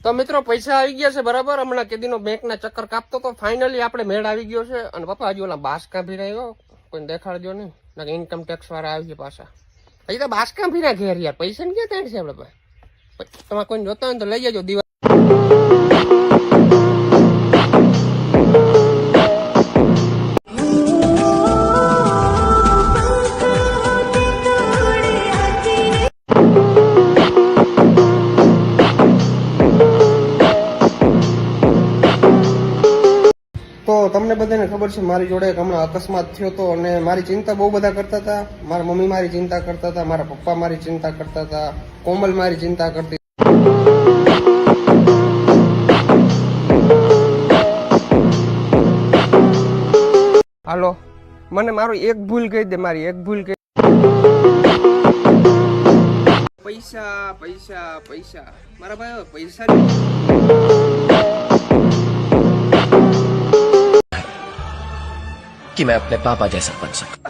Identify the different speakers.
Speaker 1: તો મિત્રો પૈસા આવી ગયા છે બરાબર. હમણાં કેદીનો બેંકના ચક્કર કાપતો તો ફાઇનલી આપણે મેળ આવી ગયો છે. અને પપ્પા હજુ ઓલા બાસકા ભીરાયો કોઈને દેખાડજો નહીં, ઇન્કમ ટેક્સ વાળા આવી ગયા પાછા. હજી તો બાસકા ભીરા ઘેર યાર, પૈસા ને ક્યાં ત્યાં છે આપણે પાસે. તમારે કોઈને જોતા હોય તો લઈ જજો દિવાળી. તો તમને બધાને ખબર છે મારી જોડે એક હમણાં અકસ્માત થયો હતો અને મારી ચિંતા બહુ બધા કરતા હતા. મારા મમ્મી મારી ચિંતા કરતા હતા, મારા પપ્પા મારી ચિંતા કરતા હતા, કોમલ મારી ચિંતા કરતી. હાલો, મને મારું એક ભૂલ કહી દે, મારી એક ભૂલ કહી. પૈસા પૈસા પૈસા મારા ભાઈ, પૈસા
Speaker 2: कि मैं अपने पापा जैसा बन सकूं।